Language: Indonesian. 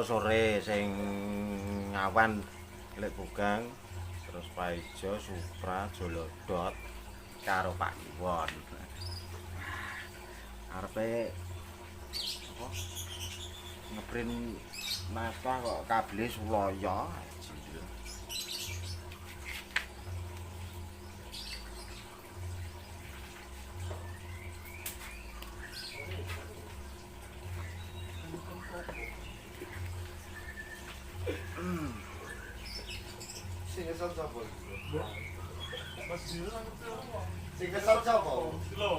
sore sing ngawan lek bugang terus Paijo, Supra, Jolodot karo Pak Iwon. Arepe apa? Ngeprint naskah kok kabel Suloyo. Sing kesel sapa? Sing kesel sapa? Lho.